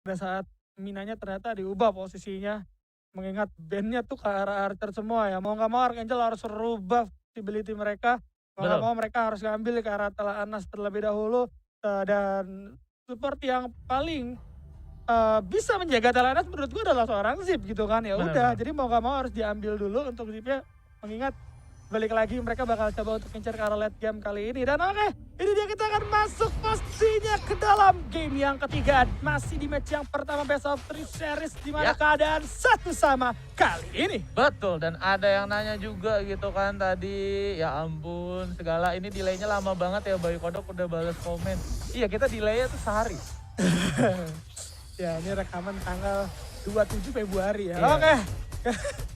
pada saat Minanya ternyata diubah posisinya, mengingat bandnya tuh ke arah Archer semua ya, mau nggak mau Archangel harus rubah visibility mereka, mau nggak Betul. mau mereka harus ngambil ke arah Telah Anas terlebih dahulu, dan support yang paling, bisa menjaga Telah Anas menurut gua adalah seorang Zip gitu kan, ya Benar udah benar. jadi mau nggak mau harus diambil dulu untuk Zip-nya, mengingat balik lagi mereka bakal coba untuk ngincar ke arah late game kali ini dan oke, ini dia kita akan masuk pastinya ke dalam game yang ketiga. Masih di match yang pertama best of 3 series di mana Ya, keadaan satu sama kali ini. betul dan ada yang nanya juga gitu kan tadi, ya ampun segala ini delaynya lama banget ya Bayu Kodok udah balas komen. Iya kita delaynya tuh sehari. Ya ini rekaman tanggal 27 Februari ya. Iya. Oke.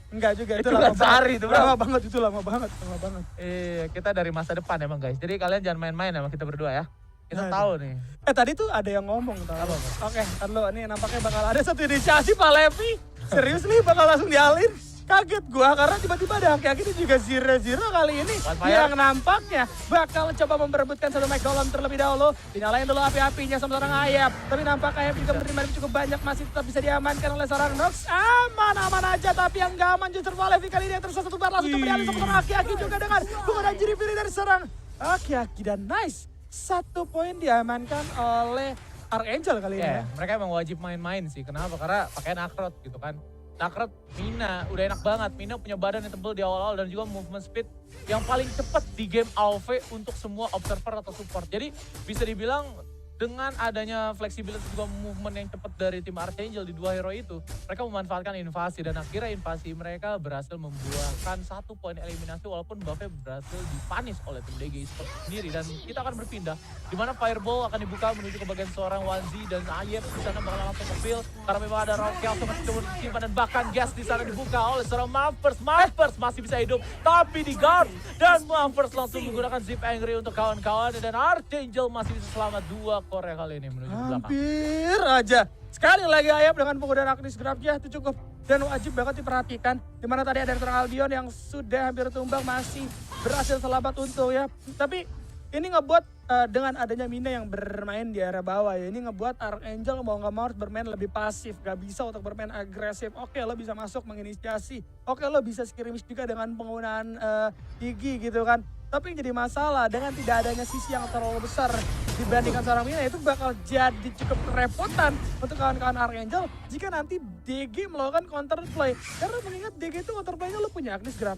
Enggak juga itu Itu lama nggak sehari banget. itu, Bro. Lama banget itu lama banget, lama banget. Iya, kita dari masa depan emang guys. Jadi kalian jangan main-main sama kita berdua ya. Kita Aduh. tahu nih. Tadi tuh ada yang ngomong tau. Apa, Bang? Oke, ntar lo nih nampaknya bakal ada satu inisiasi Pak Levi. Serius nih bakal langsung dialin. Kaget gua karena tiba-tiba ada Aki-Aki ini juga zero kali ini. Wildfire. Yang nampaknya bakal coba memperebutkan satu mic golem terlebih dahulu. Dinyalain dulu api-apinya sama seorang Ayap. Tapi nampak Ayap juga menerima cukup banyak, masih tetap bisa diamankan oleh seorang Nox. Aman-aman aja, tapi yang gak aman justru Pak Levi kali ini yang tersesat satu bar langsung coba dialin sama seorang Aki-Aki juga dengan penggunaan jiri pilih dari seorang Aki-Aki dan nice. 1 poin diamankan oleh Archangel kali ini ya. Ya, mereka emang wajib main-main sih. Kenapa? Karena pakaian akrot gitu kan. Nakrot Mina udah enak banget. Mina punya badan yang tebal di awal-awal dan juga movement speed yang paling cepat di game AoV untuk semua observer atau support. Jadi bisa dibilang dengan adanya fleksibilitas juga movement yang cepat dari tim Archangel di dua hero itu, mereka memanfaatkan invasi dan akhirnya invasi mereka berhasil membuahkan 1 poin eliminasi walaupun buffnya berhasil dipanis oleh tim DG Esports sendiri. Dan kita akan berpindah di mana Fireball akan dibuka menuju ke bagian seorang Wanzi dan Ayep di sana bakal langsung nge-fill karena memang ada Rokel sama Cimur disimpan dan bahkan Gas di sana dibuka oleh seorang Mampers. Mampers masih bisa hidup tapi di guard dan Mampers langsung menggunakan Zip Angry untuk kawan-kawan dan Archangel masih bisa selamat 2 Korea kali ini menuju ke belakang. Hampir aja. Sekali lagi Ayap dengan penggunaan Agnis Grabnya itu cukup dan wajib banget diperhatikan. Dimana tadi ada seorang Albion yang sudah hampir tumbang masih berhasil selamat untung ya. Tapi ini ngebuat dengan adanya Mina yang bermain di area bawah ya. Ini ngebuat Archangel mau nggak mau harus bermain lebih pasif. Gak bisa untuk bermain agresif. Oke lo bisa masuk menginisiasi. Oke lo bisa skirmish juga dengan penggunaan Iggy gitu kan. Tapi yang jadi masalah dengan tidak adanya sisi yang terlalu besar dibandingkan seorang Mina itu bakal jadi cukup kerepotan untuk kawan-kawan Archangel jika nanti DG melakukan counter play. Karena mengingat DG itu counter playnya lo punya Agnes Grab.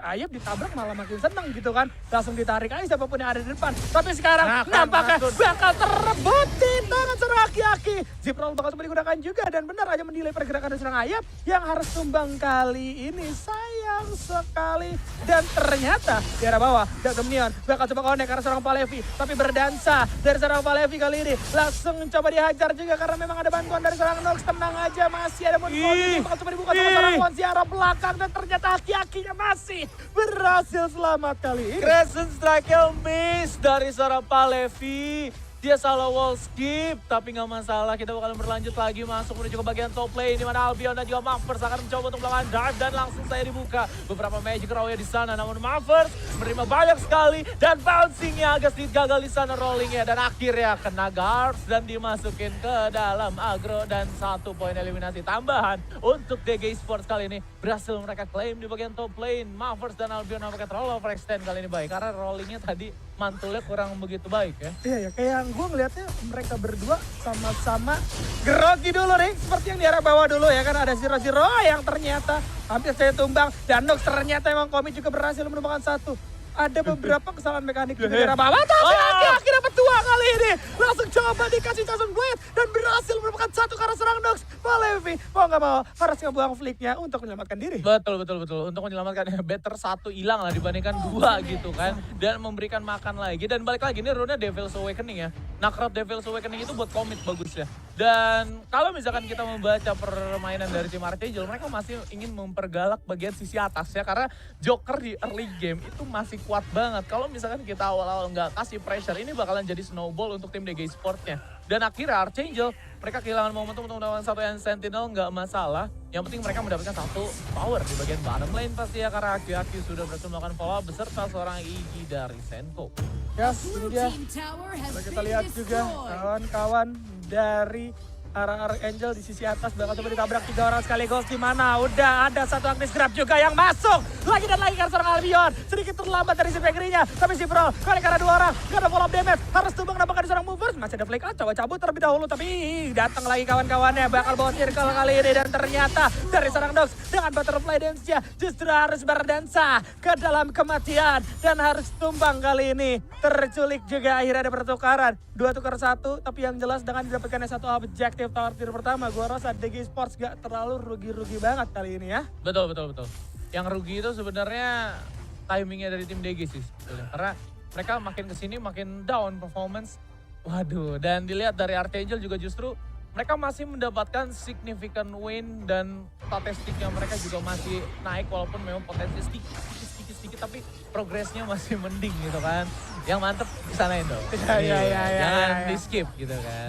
Ayap ditabrak malah makin seneng gitu kan. Langsung ditarik aja siapapun yang ada di depan. Tapi sekarang nampaknya bakal terebut di tangan seorang Aki-Aki. Zip roll bakal coba digunakan juga dan benar aja mendelay pergerakan dari seorang Ayap yang harus tumbang kali ini. Sayang sekali. Dan ternyata di arah bawah Dagemnion bakal coba connect karena seorang Palevi. Tapi berdansa dari seorang Palevi kali ini. Langsung coba dihajar juga karena memang ada bantuan dari seorang Nox. Tenang aja masih ada motivasi. Bakal coba dibuka sama seorang Monzi arah belakang dan ternyata Aki-Akinya masih berhasil selamat kali ini. Crescent Strike miss dari seorang Palevi. Dia salah wall skip, tapi nggak masalah. Kita bakal berlanjut lagi masuk menuju ke bagian top lane di mana Albion dan juga Mavericks akan mencoba untuk melakukan dive dan langsung saya dibuka. Beberapa magic rawnya di sana, namun Mavericks menerima banyak sekali dan bouncingnya agak sedikit gagal di sana rollingnya dan akhirnya kena guards dan dimasukin ke dalam agro dan 1 poin eliminasi tambahan untuk DG Esports kali ini berhasil mereka claim di bagian top lane. Mavericks dan Albion nampaknya terlalu overextend kali ini baik karena rollingnya tadi mantulnya kurang begitu baik ya. Iya ya, kayak gue ngelihatnya mereka berdua sama-sama grogi dulu nih. Seperti yang di arah bawah dulu ya kan ada Zero yang ternyata hampir saya tumbang. Dan Nox ternyata emang Komi juga berhasil menemukan 1. Ada beberapa kesalahan mekanik juga di arah bawah. Tapi Aki-Aki dapat 2 kali ini. Langsung coba dikasih Thousand Blade dan berhasil menemukan 1 karena serang Nox. Palevi mau gak mau harus ngebuang flicknya untuk menyelamatkan diri. Betul. Untuk menyelamatkan better 1 hilang lah dibandingkan 2 gitu kan. Dan memberikan makan lagi. Dan balik lagi ini rune Devil's Awakening ya. Nakrot Devil's Awakening itu buat commit bagus ya. Dan kalau misalkan kita membaca permainan dari tim Archangel, mereka masih ingin mempergalak bagian sisi atas ya. Karena Joker di early game itu masih kuat banget. Kalau misalkan kita awal-awal nggak kasih pressure, ini bakalan jadi snowball untuk tim DG Sportnya. Dan akhirnya Archangel, mereka kehilangan momentum untuk mendapatkan 1 yang Sentinel, nggak masalah. Yang penting mereka mendapatkan 1 power di bagian bottom lane pasti ya. Karena Aki-Aki sudah berhasil melakukan follow up beserta seorang Iggy dari Senko. Yes, ini dia. Coba kita lihat juga kawan-kawan dari Archangel di sisi atas bakal coba ditabrak 3 orang sekaligus di mana udah ada satu Agnes Grab juga yang masuk. Lagi dan lagi karena seorang Albion. Sedikit terlambat dari si Pegrinya. Tapi si Brawl kali karena 2 orang. Gak ada follow up damage. Harus tumbang nampakkan di seorang movers. Masih ada flick out. Coba cabut terlebih dahulu. Tapi datang lagi kawan-kawannya. Bakal bawa circle kali ini. Dan ternyata dari seorang Dogs dengan butterfly dance-nya justru harus berdansa ke dalam kematian. Dan harus tumbang kali ini. Terculik juga akhirnya ada pertukaran. 2 tukar 1. Tapi yang jelas dengan didapatkannya satu objektif tower tier pertama. Gua rasa DG Sports gak terlalu rugi-rugi banget kali ini ya. Betul. Yang rugi itu sebenarnya timingnya dari tim DG sih sebetulnya. Karena mereka makin kesini makin down performance. Waduh, dan dilihat dari Archangel juga justru mereka masih mendapatkan significant win dan statistiknya mereka juga masih naik walaupun memang potensi sedikit tapi progresnya masih mending gitu kan. Yang mantep disanain dong. Jangan di skip gitu kan.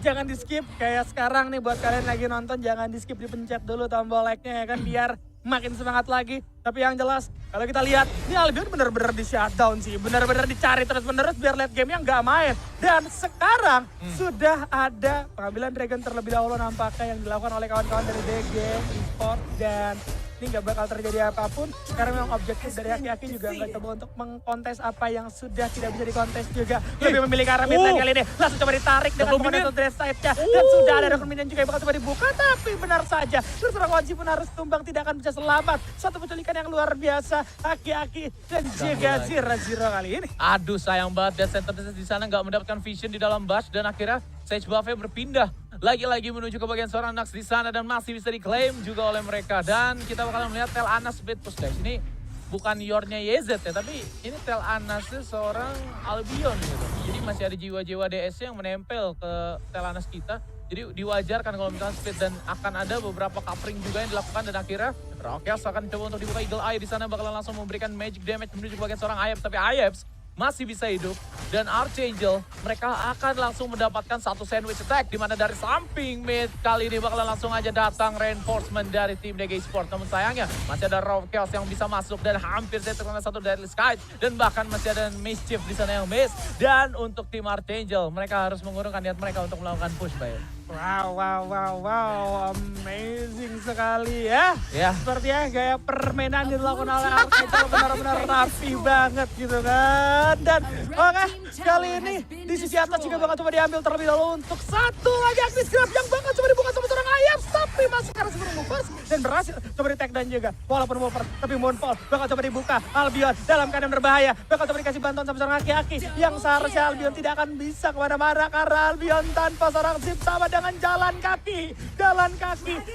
Jangan di skip. Kayak sekarang nih buat kalian lagi nonton jangan di skip, dipencet dulu tombol like-nya ya kan biar makin semangat lagi. Tapi yang jelas kalau kita lihat ini Albion bener-bener di shutdown sih. Bener-bener dicari terus-menerus biar late game-nya nggak main. Dan sekarang sudah ada pengambilan Dragon terlebih dahulu nampaknya yang dilakukan oleh kawan-kawan dari DG Esports. Dan ini nggak bakal terjadi apapun karena memang objektif dari Aki-Aki juga nggak coba untuk mengkontes apa yang sudah tidak bisa dikontes juga. Lebih memilih ke arah mid lane kali ini. Langsung coba ditarik dengan komponental dress side-nya. Dan sudah ada Minion juga yang bakal coba dibuka. Tapi benar saja seorang Wanji pun harus tumbang, tidak akan bisa selamat. Satu penculikan yang luar biasa. Aki-Aki dan juga Zero kali ini. Aduh sayang banget Death Sentence di sana nggak mendapatkan vision di dalam bash dan akhirnya Sage Buffet berpindah lagi-lagi menuju ke bagian seorang Nax di sana dan masih bisa diklaim juga oleh mereka. Dan kita bakal melihat Tel Anas split push guys. Ini bukan yornya YZ ya, tapi ini Tel Anasnya seorang Albion gitu. Jadi masih ada jiwa-jiwa DS yang menempel ke Tel Anas kita. Jadi diwajarkan kalau misalkan split dan akan ada beberapa covering juga yang dilakukan dan akhirnya Rockels akan coba untuk dibuka Eagle Eye di sana bakalan langsung memberikan magic damage menuju ke bagian seorang Ayeps, tapi Ayeps masih bisa hidup dan Archangel mereka akan langsung mendapatkan satu sandwich attack di mana dari samping mid kali ini bakalan langsung aja datang reinforcement dari tim DG Sport. Namun sayangnya masih ada Rockels yang bisa masuk dan hampir saja terkena satu Deadly Sky dan bahkan masih ada Mischief di sana yang miss. Dan untuk tim Archangel mereka harus mengurungkan niat mereka untuk melakukan push by. Wow, amazing sekali ya. Ya. Sepertinya gaya permainan dilakukan oleh Archangel benar-benar rapi banget gitu kan. Dan oke, kali ini di sisi atas juga bakal coba diambil terlebih dahulu untuk satu lagi Agnes Grab yang bakal coba dibuka sama seorang Ayeps. Tapi masih karena sebelum movers dan berhasil coba di take down juga. Walaupun movers, tapi Moonfall bakal coba dibuka. Albion dalam keadaan berbahaya. Bakal coba dikasih bantuan sama seorang Aki-Aki yang seharusnya Albion tidak akan bisa kemana-mana karena Albion tanpa seorang zip sama dengan jalan kaki.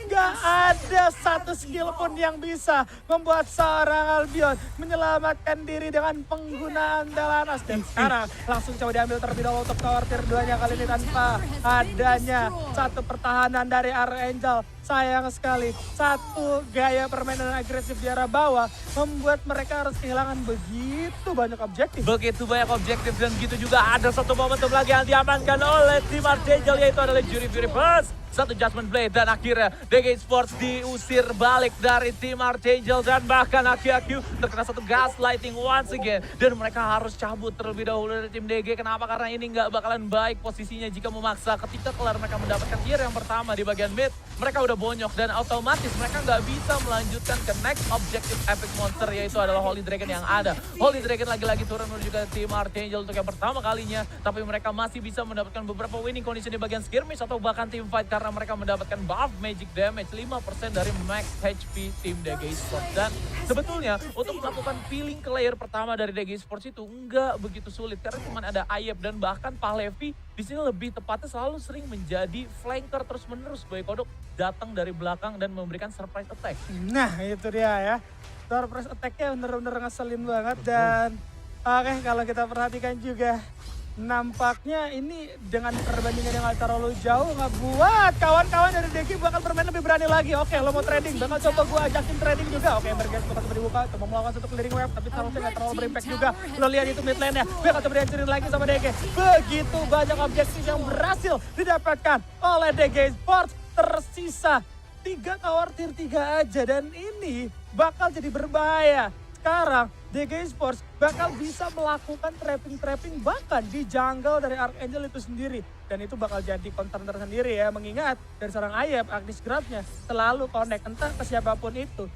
Gak ada satu skill pun yang bisa membuat seorang Albion menyelamatkan diri dengan penggunaan Dalanas. Dan sekarang langsung coba diambil terlebih dahulu untuk tower tier 2-nya kali ini tanpa adanya satu pertahanan dari Archangel. Sayang sekali, satu gaya permainan agresif di arah bawah membuat mereka harus kehilangan begitu banyak objektif. Dan gitu juga ada satu momentum lagi yang diamankan oleh tim Archangel yaitu adalah Jury Fury Burst. Satu Judgment Blade dan akhirnya DG Sports diusir balik dari tim Archangel dan bahkan Aki-Aki terkena satu gaslighting once again. Dan mereka harus cabut terlebih dahulu dari tim DG. Kenapa? Karena ini nggak bakalan baik posisinya jika memaksa. Ketika kelar mereka mendapatkan tier yang pertama di bagian mid, mereka udah bonyok dan otomatis mereka nggak bisa melanjutkan ke next objective epic monster yaitu adalah Holy Dragon yang ada. Holy Dragon lagi-lagi turun menuju ke tim Archangel untuk yang pertama kalinya. Tapi mereka masih bisa mendapatkan beberapa winning condition di bagian skirmish atau bahkan team fight karena mereka mendapatkan buff magic damage 5% dari max HP tim DG Sports. Dan sebetulnya untuk melakukan peeling ke layer pertama dari DG Sports itu enggak begitu sulit karena cuma ada Ayep dan bahkan Pahlevi di sini lebih tepatnya selalu sering menjadi flanker terus-menerus. Boy Kodok datang dari belakang dan memberikan surprise attack. Nah itu dia ya, surprise attack-nya bener-bener ngeselin banget. Dan oke, kalau kita perhatikan juga nampaknya ini dengan perbandingan yang gak terlalu jauh ngebuat kawan-kawan dari DG bakal bermain lebih berani lagi. Oke, lo mau trading, bakal coba gue ajakin trading juga. Oke, Emergence bakal coba dibuka, coba melakukan satu clearing wave, tapi seharusnya gak terlalu berimpact juga. Lo lihat itu mid lane-nya, bakal coba dihancurin lagi sama DG. Begitu banyak objektif yang berhasil didapatkan oleh DG Sports. Tersisa 3 tower tier 3 aja dan ini bakal jadi berbahaya. sekarang DG Esports bakal bisa melakukan trapping bahkan di jungle dari Archangel itu sendiri. Dan itu bakal jadi counter tersendiri ya, mengingat dari seorang Ayep, Agnes Grabnya selalu connect entah ke siapapun itu.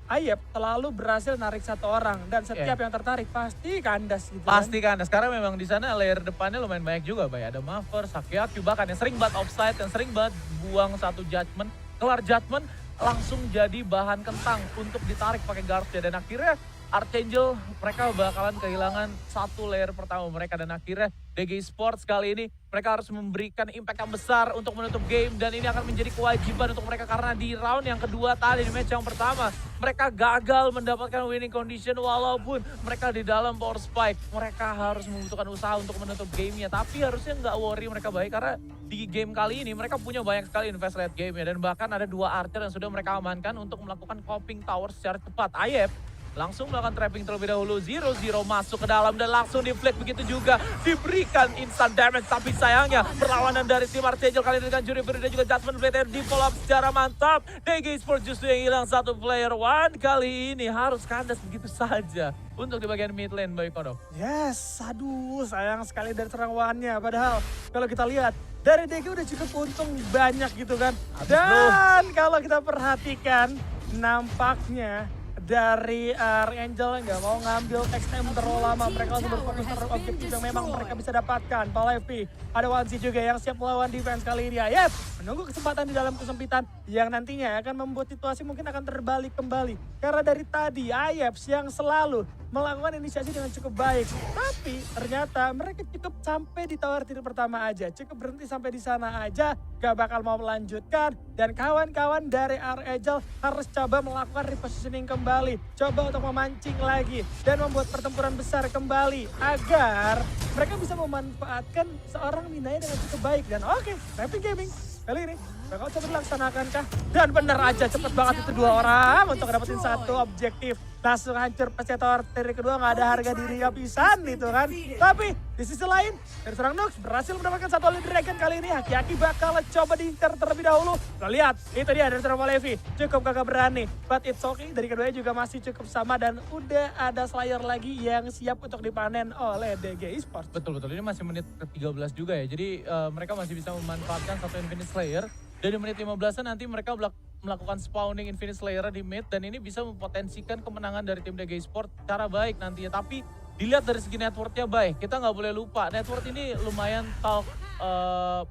Ayep selalu berhasil narik satu orang dan setiap yang tertarik pasti kandas gitu kan. Pasti kan, sekarang memang di sana layer depannya lumayan banyak juga, Bay. Ada Maver, Sakyatu bahkan yang sering banget offside, yang sering banget buang satu judgment. Kelar judgment langsung jadi bahan kentang untuk ditarik pakai guardnya. Dan akhirnya Archangel mereka bakalan kehilangan satu layer pertama mereka. Dan akhirnya DG Esports kali ini mereka harus memberikan impact yang besar untuk menutup game. Dan ini akan menjadi kewajiban untuk mereka karena di round yang kedua tadi, di match yang pertama mereka gagal mendapatkan winning condition walaupun mereka di dalam power spike. Mereka harus membutuhkan usaha untuk menutup gamenya. Tapi harusnya nggak worry mereka baik karena di game kali ini mereka punya banyak sekali invest late game ya. Dan bahkan ada 2 archer yang sudah mereka amankan untuk melakukan coping tower secara cepat. Ayep langsung melakukan trapping terlebih dahulu, 0-0 masuk ke dalam dan langsung di-flick, begitu juga diberikan instant damage. Tapi sayangnya perlawanan dari tim Archangel kali ini dengan Juri Fury dan juga Judgment Blade di follow up secara mantap. DG Esports justru yang hilang satu player one kali ini harus kandas begitu saja untuk di bagian mid lane, Baik Kono. Yes, aduh sayang sekali dari serangannya. Padahal kalau kita lihat dari DG udah cukup untung banyak gitu kan. Dan kalau kita perhatikan nampaknya dari Archangel nggak mau ngambil XM terlalu lama. Mereka langsung berfokus terhadap objektif yang memang mereka bisa dapatkan. Palevi, ada Wansi juga yang siap melawan defense kali ini. Ayep menunggu kesempatan di dalam kesempitan yang nantinya akan membuat situasi mungkin akan terbalik kembali. Karena dari tadi Ayep yang selalu melakukan inisiasi dengan cukup baik. Tapi ternyata mereka cukup sampai di tower titik pertama aja. Cukup berhenti sampai di sana aja. Gak bakal mau melanjutkan. Dan kawan-kawan dari Archangel harus coba melakukan repositioning kembali. Coba untuk memancing lagi. Dan membuat pertempuran besar kembali. Agar mereka bisa memanfaatkan seorang Minaya dengan cukup baik. Dan oke, Rapid Gaming kali ini bakal coba dilaksanakan kah? Dan bener aja, cepet banget itu 2 orang untuk dapetin satu objektif. Langsung hancur pesetor dari kedua, gak ada harga diri pisan gitu kan. Tapi di sisi lain dari seorang Nux berhasil mendapatkan satu Holy Dragon kali ini. Haki-haki bakal coba diinter terlebih dahulu. Lo lihat, itu dia dari seorang Palevi. Cukup kagak berani, but it's okay. Dari keduanya juga masih cukup sama dan udah ada Slayer lagi yang siap untuk dipanen oleh DG Esports. Betul, ini masih menit ke-13 juga ya. Jadi mereka masih bisa memanfaatkan satu Infinite Slayer. Dan di menit 15-an nanti mereka melakukan spawning Infinite Slayer di mid. Dan ini bisa mempotensikan kemenangan dari tim DG Esports secara baik nantinya. Tapi dilihat dari segi networknya baik. Kita nggak boleh lupa, network ini lumayan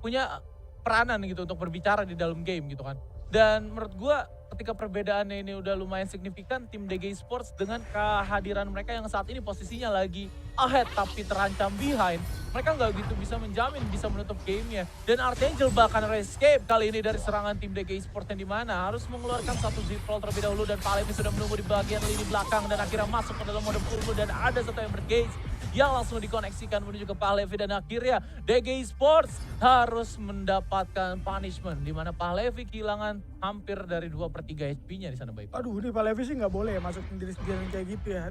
punya peranan gitu untuk berbicara di dalam game gitu kan. Dan menurut gua ketika perbedaannya ini udah lumayan signifikan, tim DG Esports dengan kehadiran mereka yang saat ini posisinya lagi ahead tapi terancam behind, mereka nggak gitu bisa menjamin bisa menutup gamenya. Dan Archangel bahkan escape kali ini dari serangan tim DG Esports yang dimana harus mengeluarkan satu Zipfall terlebih dahulu dan Palevi sudah menunggu di bagian lini belakang dan akhirnya masuk ke dalam mode turbo dan ada satu yang bergage yang langsung dikoneksikan menuju ke Palevi dan akhirnya DG Esports harus mendapatkan punishment di mana Palevi kehilangan hampir dari 2/3 HP-nya di sana, Baik. Aduh, ini Palevi sih nggak boleh ya masukin diri sendiri kayak gitu ya.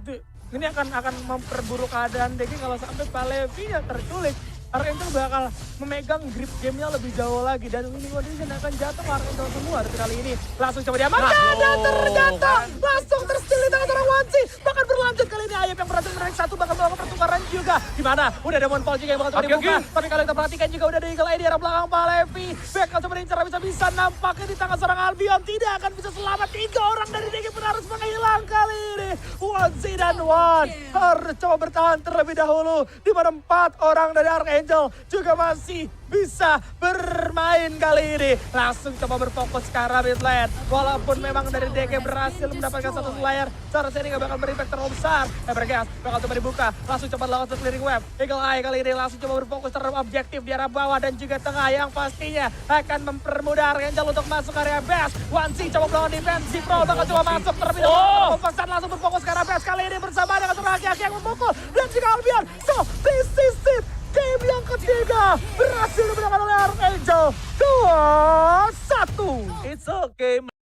Ini akan memperburuk keadaan DG kalau sampai Palevi yang terculik. Archangel bakal memegang grip gamenya lebih jauh lagi dan winning condition akan jatuh ke Archangel semua dari kali ini. Langsung coba diamankan dan ternyata langsung tersteal di tangan seorang Wansi. Bahkan berlanjut kali ini Ayep yang berhasil menarik satu bakal melakukan pertukaran juga. Gimana? Udah ada Moonfall juga yang bakal coba dibuka. Tapi kalau kita perhatikan juga udah ada Eagle Eye di arah belakang Palevi. Bakal coba diincar bisa-bisa, nampaknya di tangan seorang Albion tidak akan bisa selamat. 3 orang dari DG pun harus menghilang kali ini. Wansi dan Wan harus coba bertahan terlebih dahulu. Di mana 4 orang dari Archangel juga masih bisa bermain kali ini. Langsung coba berfokus ke arah mid lane. Walaupun memang dari DG berhasil mendapatkan satu Slayer, seharusnya ini gak bakal berimpact terlalu besar. Bergas bakal coba dibuka. Langsung coba lakukan clearing web. Eagle Eye kali ini langsung coba berfokus terhadap objektif di arah bawah dan juga tengah yang pastinya akan mempermudah Archangel untuk masuk area base. Wansi coba melawan defense. Zipro bakal coba masuk terlebih dahulu. Paksan langsung berfokus ke arah base kali ini bersama dengan seorang Haki-Haki yang memukul dan juga Albion. So this is it. Game yang ketiga berhasil dimenangkan oleh Archangel 2-1. It's okay.